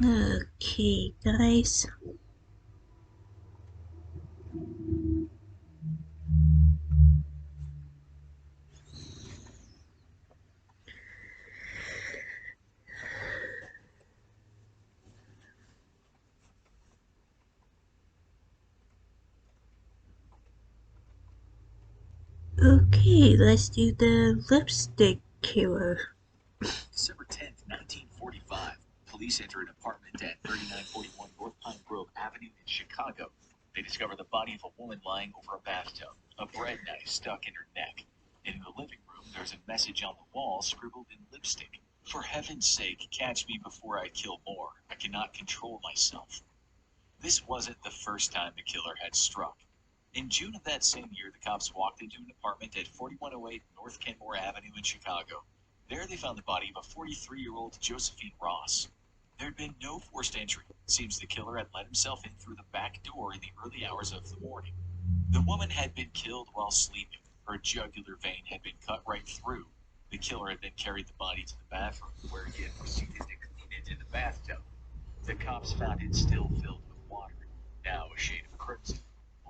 Okay, guys. Okay, let's do the lipstick killer. December 10th, 1945, police enter an apartment at 3941 North Pine Grove Avenue in Chicago. They discover the body of a woman lying over a bathtub, a bread knife stuck in her neck. And in the living room, there's a message on the wall scribbled in lipstick. For heaven's sake, catch me before I kill more. I cannot control myself. This wasn't the first time the killer had struck. In June of that same year, the cops walked into an apartment at 4108 North Kenmore Avenue in Chicago. There they found the body of a 43-year-old Josephine Ross. There had been no forced entry. It seems the killer had let himself in through the back door in the early hours of the morning. The woman had been killed while sleeping. Her jugular vein had been cut right through. The killer had then carried the body to the bathroom, where he had proceeded to clean it in the bathtub. The cops found it still filled with water, now a shade of crimson.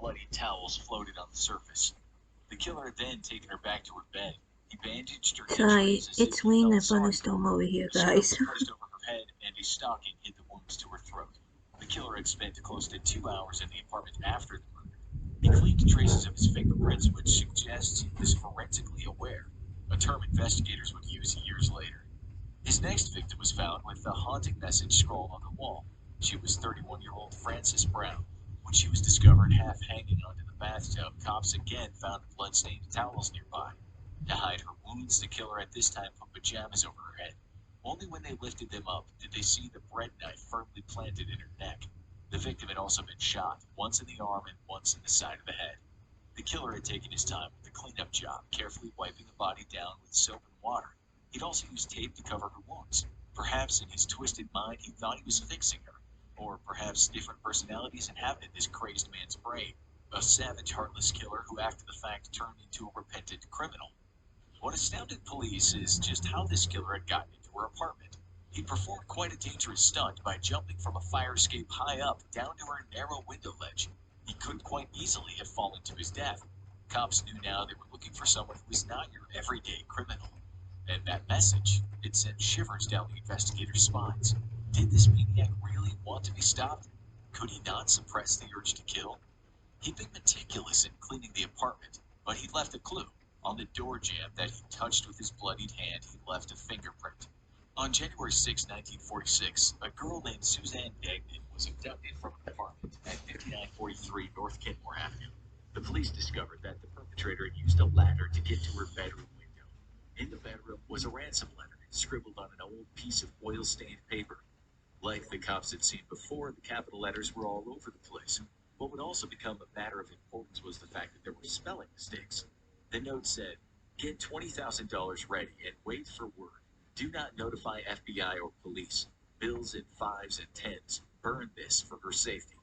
Bloody towels floated on the surface. The killer had then taken her back to her bed. He bandaged her Sorry, injuries as if it's he Wayne felt and sorry for Thunderstorm her. over here, Scrubs guys. pushed over her head, and a stocking hid the wounds to her throat. The killer had spent close to 2 hours in the apartment after the murder. He cleaned traces of his fingerprints, which suggests he was forensically aware, a term investigators would use years later. His next victim was found with a haunting message scrawled on the wall. She was 31-year-old Frances Brown. When she was discovered half hanging onto the bathtub, cops again found the blood-stained towels nearby. To hide her wounds, the killer at this time put pajamas over her head. Only when they lifted them up did they see the bread knife firmly planted in her neck. The victim had also been shot, once in the arm and once in the side of the head. The killer had taken his time with the cleanup job, carefully wiping the body down with soap and water. He'd also used tape to cover her wounds. Perhaps in his twisted mind he thought he was fixing her. Or perhaps different personalities inhabited this crazed man's brain. A savage, heartless killer who, after the fact, turned into a repentant criminal. What astounded police is just how this killer had gotten into her apartment. He performed quite a dangerous stunt by jumping from a fire escape high up down to her narrow window ledge. He could quite easily have fallen to his death. Cops knew now they were looking for someone who was not your everyday criminal. And that message, it sent shivers down the investigators' spines. Did this maniac really want to be stopped? Could he not suppress the urge to kill? He'd been meticulous in cleaning the apartment, but he'd left a clue. On the door jamb that he touched with his bloodied hand, he left a fingerprint. On January 6, 1946, a girl named Suzanne Gagnon was abducted from an apartment at 5943 North Kenmore Avenue. The police discovered that the perpetrator had used a ladder to get to her bedroom window. In the bedroom was a ransom letter scribbled on an old piece of oil-stained paper. Like the cops had seen before, the capital letters were all over the place. What would also become a matter of importance was the fact that there were spelling mistakes. The note said, "Get $20,000 ready and wait for word. Do not notify FBI or police. Bills in fives and tens. Burn this for her safety."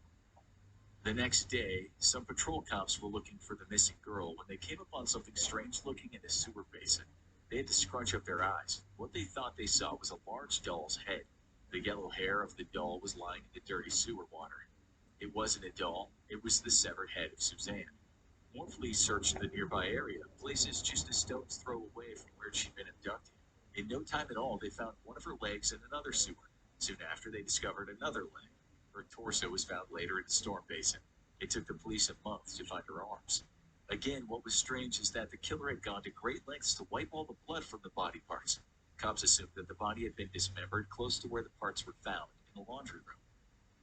The next day, some patrol cops were looking for the missing girl when they came upon something strange looking in a sewer basin. They had to scrunch up their eyes. What they thought they saw was a large doll's head. The yellow hair of the doll was lying in the dirty sewer water. It wasn't a doll, it was the severed head of Suzanne. More police searched the nearby area, places just a stone's throw away from where she'd been abducted. In no time at all, they found one of her legs in another sewer. Soon after, they discovered another leg. Her torso was found later in a storm basin. It took the police a month to find her arms. Again, what was strange is that the killer had gone to great lengths to wipe all the blood from the body parts. Cops assumed that the body had been dismembered close to where the parts were found, in the laundry room.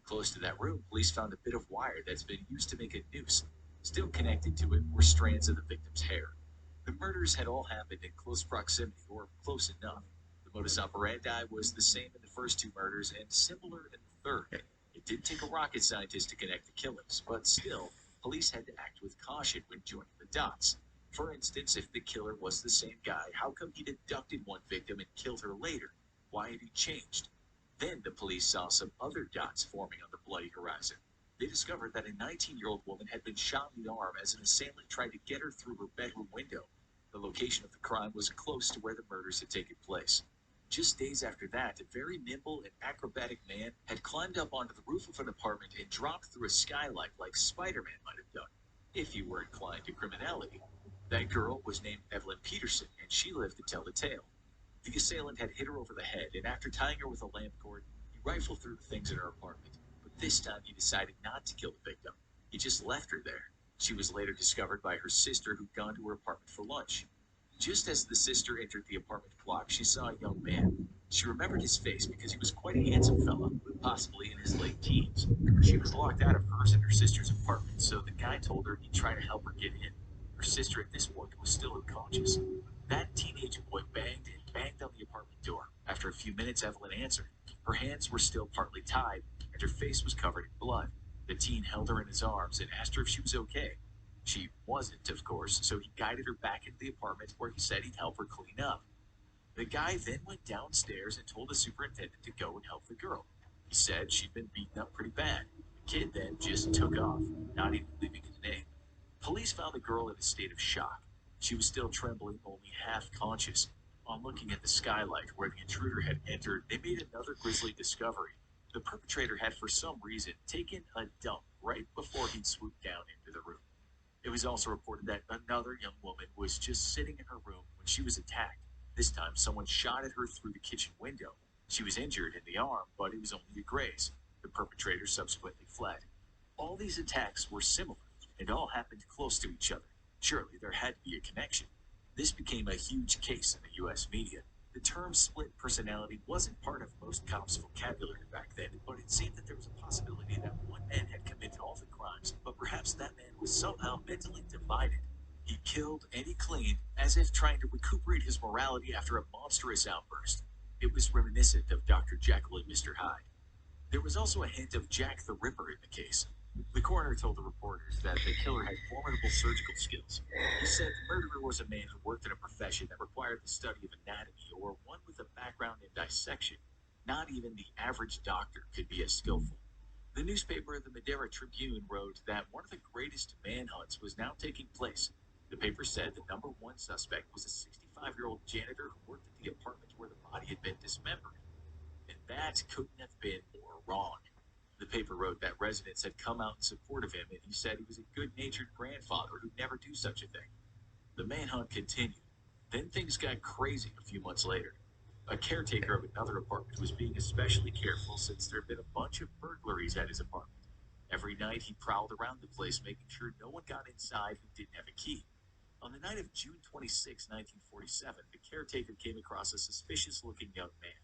Close to that room, police found a bit of wire that's been used to make a noose. Still connected to it were strands of the victim's hair. The murders had all happened in close proximity, or close enough. The modus operandi was the same in the first two murders and similar in the third. It didn't take a rocket scientist to connect the killings, but still, police had to act with caution when joining the dots. For instance, if the killer was the same guy, how come he'd abducted one victim and killed her later? Why had he changed? Then the police saw some other dots forming on the bloody horizon. They discovered that a 19-year-old woman had been shot in the arm as an assailant tried to get her through her bedroom window. The location of the crime was close to where the murders had taken place. Just days after that, a very nimble and acrobatic man had climbed up onto the roof of an apartment and dropped through a skylight like Spider-Man might have done, if you were inclined to criminality. That girl was named Evelyn Peterson, and she lived to tell the tale. The assailant had hit her over the head, and after tying her with a lamp cord, he rifled through the things in her apartment. But this time he decided not to kill the victim. He just left her there. She was later discovered by her sister, who'd gone to her apartment for lunch. Just as the sister entered the apartment block, she saw a young man. She remembered his face because he was quite a handsome fellow, possibly in his late teens. She was locked out of hers and her sister's apartment, so the guy told her he'd try to help her get in. Her sister at this point was still unconscious. That teenage boy banged and banged on the apartment door. After a few minutes, Evelyn answered. Her hands were still partly tied, and her face was covered in blood. The teen held her in his arms and asked her if she was okay. She wasn't, of course, so he guided her back into the apartment where he said he'd help her clean up. The guy then went downstairs and told the superintendent to go and help the girl. He said she'd been beaten up pretty bad. The kid then just took off, not even leaving his name. Police found the girl in a state of shock. She was still trembling, only half conscious. On looking at the skylight where the intruder had entered, they made another grisly discovery. The perpetrator had, for some reason, taken a dump right before he'd swooped down into the room. It was also reported that another young woman was just sitting in her room when she was attacked. This time, someone shot at her through the kitchen window. She was injured in the arm, but it was only a graze. The perpetrator subsequently fled. All these attacks were similar, and all happened close to each other. Surely there had to be a connection. This became a huge case in the U.S. media. The term split personality wasn't part of most cops' vocabulary back then, but it seemed that there was a possibility that one man had committed all the crimes, but perhaps that man was somehow mentally divided. He killed and he cleaned, as if trying to recuperate his morality after a monstrous outburst. It was reminiscent of Dr. Jekyll and Mr. Hyde. There was also a hint of Jack the Ripper in the case. The coroner told the reporters that the killer had formidable surgical skills. He said the murderer was a man who worked in a profession that required the study of anatomy, or one with a background in dissection. Not even the average doctor could be as skillful. The newspaper, the Madera Tribune, wrote that one of the greatest manhunts was now taking place. The paper said the number one suspect was a 65-year-old janitor who worked at the apartment where the body had been dismembered. And that couldn't have been more wrong. The paper wrote that residents had come out in support of him, and he said he was a good-natured grandfather who'd never do such a thing. The manhunt continued. Then things got crazy a few months later. A caretaker of another apartment was being especially careful since there had been a bunch of burglaries at his apartment. Every night he prowled around the place, making sure no one got inside who didn't have a key. On the night of June 26, 1947, the caretaker came across a suspicious-looking young man.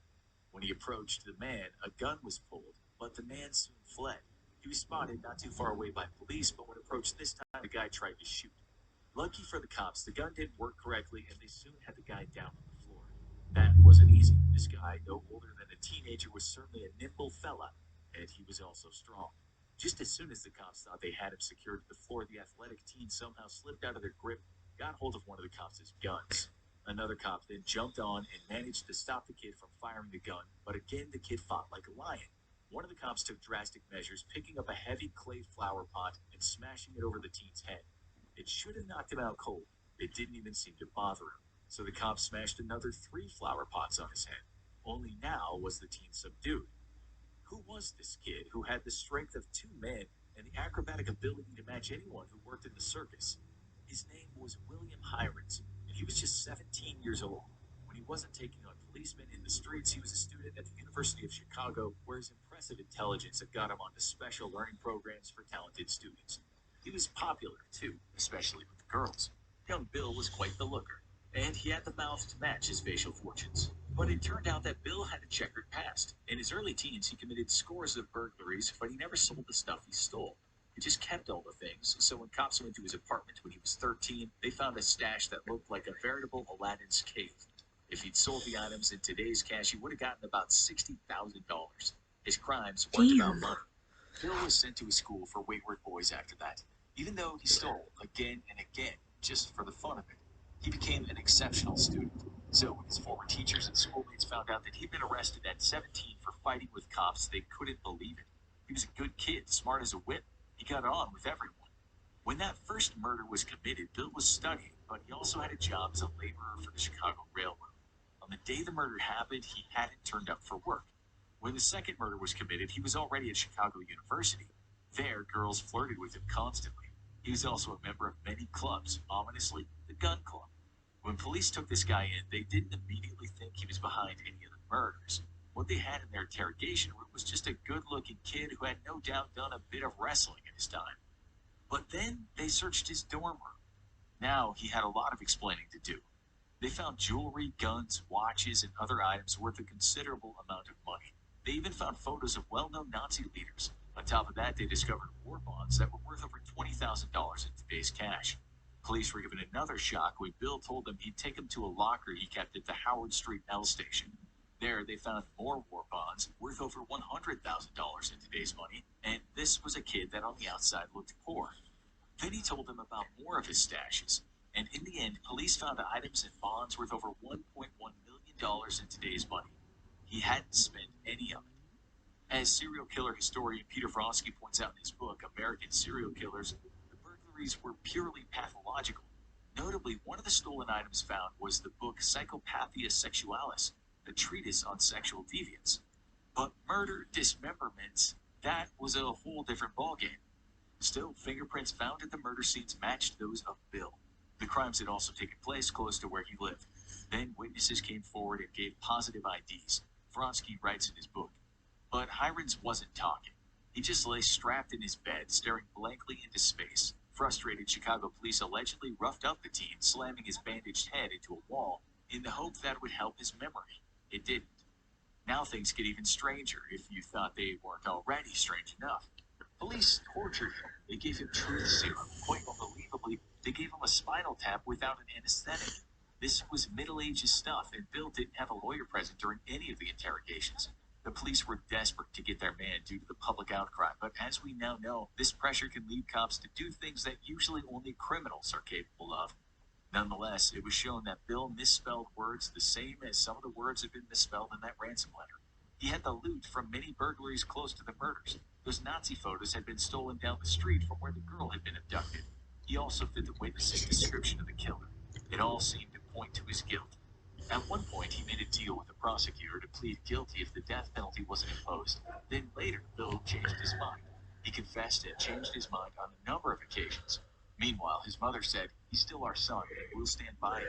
When he approached the man, a gun was pulled, but the man soon fled. He was spotted not too far away by police, but when approached this time, the guy tried to shoot. Lucky for the cops, the gun didn't work correctly, and they soon had the guy down on the floor. That wasn't easy. This guy, no older than a teenager, was certainly a nimble fella, and he was also strong. Just as soon as the cops thought they had him secured to the floor, the athletic teen somehow slipped out of their grip, got hold of one of the cops' guns. Another cop then jumped on and managed to stop the kid from firing the gun, but again the kid fought like a lion. One of the cops took drastic measures, picking up a heavy clay flower pot and smashing it over the teen's head. It should have knocked him out cold. It didn't even seem to bother him. So the cop smashed another 3 flower pots on his head. Only now was the teen subdued. Who was this kid who had the strength of 2 men and the acrobatic ability to match anyone who worked in the circus? His name was William Hirons, and he was just 17 years old. When he wasn't taking on policemen in the streets, he was a student at the University of Chicago, where his impressive intelligence had got him onto special learning programs for talented students. He was popular, too, especially with the girls. Young Bill was quite the looker, and he had the mouth to match his facial fortunes. But it turned out that Bill had a checkered past. In his early teens, he committed scores of burglaries, but he never sold the stuff he stole. He just kept all the things, so when cops went to his apartment when he was 13, they found a stash that looked like a veritable Aladdin's cave. If he'd sold the items in today's cash, he would have gotten about $60,000. His crimes weren't about Damn. money. Bill was sent to a school for wayward boys after that, even though he stole again and again, just for the fun of it. He became an exceptional student. So when his former teachers and schoolmates found out that he'd been arrested at 17 for fighting with cops, they couldn't believe it. He was a good kid, smart as a whip. He got on with everyone. When that first murder was committed, Bill was studying, but he also had a job as a laborer for the Chicago Railroad. A On the day the murder happened, he hadn't turned up for work. When the second murder was committed, he was already at Chicago University. There, girls flirted with him constantly. He was also a member of many clubs, ominously, the Gun Club. When police took this guy in, they didn't immediately think he was behind any of the murders. What they had in their interrogation room was just a good-looking kid who had no doubt done a bit of wrestling in his time. But then they searched his dorm room. Now he had a lot of explaining to do. They found jewelry, guns, watches, and other items worth a considerable amount of money. They even found photos of well-known Nazi leaders. On top of that, they discovered war bonds that were worth over $20,000 in today's cash. Police were given another shock when Bill told them he'd take them to a locker he kept at the Howard Street L station. There, they found more war bonds worth over $100,000 in today's money, and this was a kid that on the outside looked poor. Then he told them about more of his stashes, and in the end, police found items and bonds worth over $1.1 million in today's money. He hadn't spent any of it. As serial killer historian Peter Vronsky points out in his book, American Serial Killers, the burglaries were purely pathological. Notably, one of the stolen items found was the book Psychopathia Sexualis, a treatise on sexual deviance. But murder, dismemberment, that was a whole different ballgame. Still, fingerprints found at the murder scenes matched those of Bill. The crimes had also taken place close to where he lived. Then witnesses came forward and gave positive IDs. Vronsky writes in his book. But Hirons wasn't talking. He just lay strapped in his bed, staring blankly into space. Frustrated, Chicago police allegedly roughed up the teen, slamming his bandaged head into a wall in the hope that would help his memory. It didn't. Now things get even stranger, if you thought they weren't already strange enough. Police tortured him. They gave him truth serum. Quite unbelievably, they gave him a spinal tap without an anesthetic. This was Middle Ages stuff, and Bill didn't have a lawyer present during any of the interrogations. The police were desperate to get their man due to the public outcry, but as we now know, this pressure can lead cops to do things that usually only criminals are capable of. Nonetheless, it was shown that Bill misspelled words the same as some of the words had been misspelled in that ransom letter. He had the loot from many burglaries close to the murders. Those Nazi photos had been stolen down the street from where the girl had been abducted. He also fit the witness's description of the killer. It all seemed to point to his guilt. At one point, he made a deal with the prosecutor to plead guilty if the death penalty wasn't imposed. Then later, Bill changed his mind. He confessed and changed his mind on a number of occasions. Meanwhile, his mother said, "He's still our son, and we'll stand by him."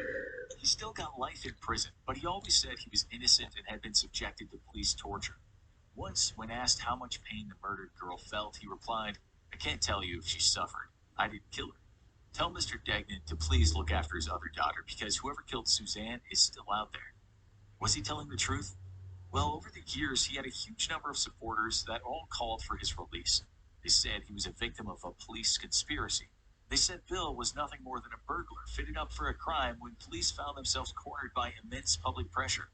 He still got life in prison, but he always said he was innocent and had been subjected to police torture. Once, when asked how much pain the murdered girl felt, he replied, "I can't tell you if she suffered. I didn't kill her. Tell Mr. Degnan to please look after his other daughter, because whoever killed Suzanne is still out there." Was he telling the truth? Well, over the years, he had a huge number of supporters that all called for his release. They said he was a victim of a police conspiracy. They said Bill was nothing more than a burglar fitted up for a crime when police found themselves cornered by immense public pressure.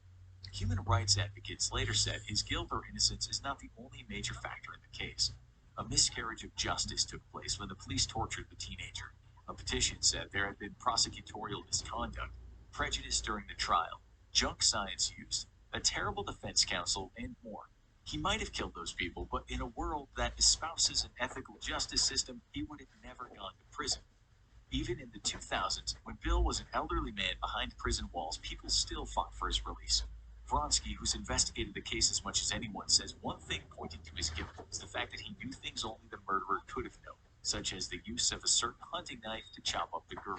Human rights advocates later said his guilt or innocence is not the only major factor in the case. A miscarriage of justice took place when the police tortured the teenager. A petition said there had been prosecutorial misconduct, prejudice during the trial, junk science used, a terrible defense counsel, and more. He might have killed those people, but in a world that espouses an ethical justice system, he would have never gone to prison. Even in the 2000s, when Bill was an elderly man behind prison walls, people still fought for his release. Vronsky, who's investigated the case as much as anyone, says one thing pointing to his guilt is the fact that he knew things only the murderer could have known, such as the use of a certain hunting knife to chop up the girl.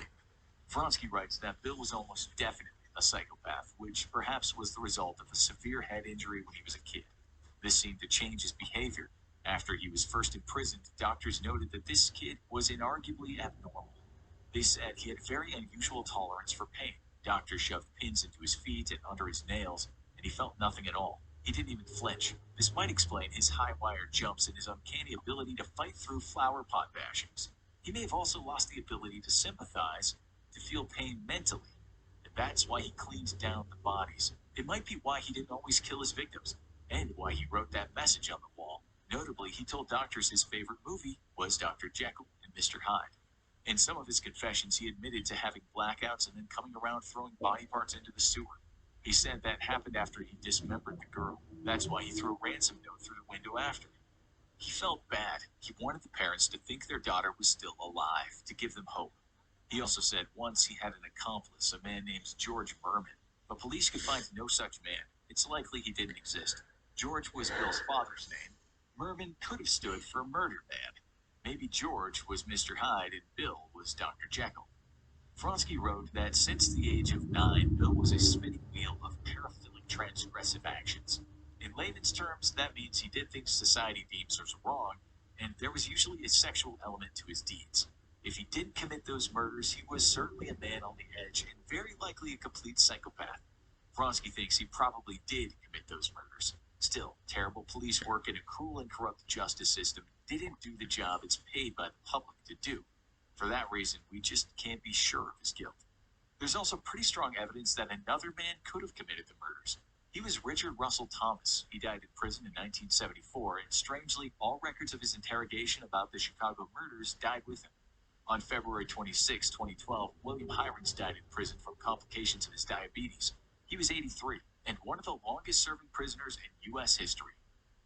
Vronsky writes that Bill was almost definitely a psychopath, which perhaps was the result of a severe head injury when he was a kid. This seemed to change his behavior. After he was first imprisoned, doctors noted that this kid was inarguably abnormal. They said he had very unusual tolerance for pain. Doctors shoved pins into his feet and under his nails, and he felt nothing at all. He didn't even flinch. This might explain his high-wire jumps and his uncanny ability to fight through flower pot bashings. He may have also lost the ability to sympathize, to feel pain mentally. And that's why he cleaned down the bodies. It might be why he didn't always kill his victims, and why he wrote that message on the wall. Notably, he told doctors his favorite movie was Dr. Jekyll and Mr. Hyde. In some of his confessions, he admitted to having blackouts and then coming around throwing body parts into the sewer. He said that happened after he dismembered the girl. That's why he threw a ransom note through the window after. He felt bad. He wanted the parents to think their daughter was still alive, to give them hope. He also said once he had an accomplice, a man named George Berman. but police could find no such man. It's likely he didn't exist. George was Bill's father's name. Mervyn could have stood for murder man. Maybe George was Mr. Hyde and Bill was Dr. Jekyll. Fronsky wrote that since the age of 9, Bill was a spinning wheel of paraphilic transgressive actions. In layman's terms, that means he did things society deems as wrong, and there was usually a sexual element to his deeds. If he didn't commit those murders, he was certainly a man on the edge and very likely a complete psychopath. Vronsky thinks he probably did commit those murders. Still, terrible police work and a cruel and corrupt justice system didn't do the job it's paid by the public to do. For that reason, we just can't be sure of his guilt. There's also pretty strong evidence that another man could have committed the murders. He was Richard Russell Thomas. He died in prison in 1974, and strangely, all records of his interrogation about the Chicago murders died with him. On February 26, 2012, William Hirons died in prison from complications of his diabetes. He was 83, and one of the longest-serving prisoners in U.S. history.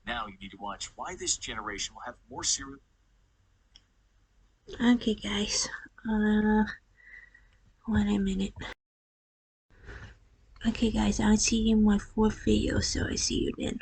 Now you need to watch why this generation will have more serial... Okay, guys. Wait a minute. Okay, guys, I'll see you in my fourth video, so I see you then.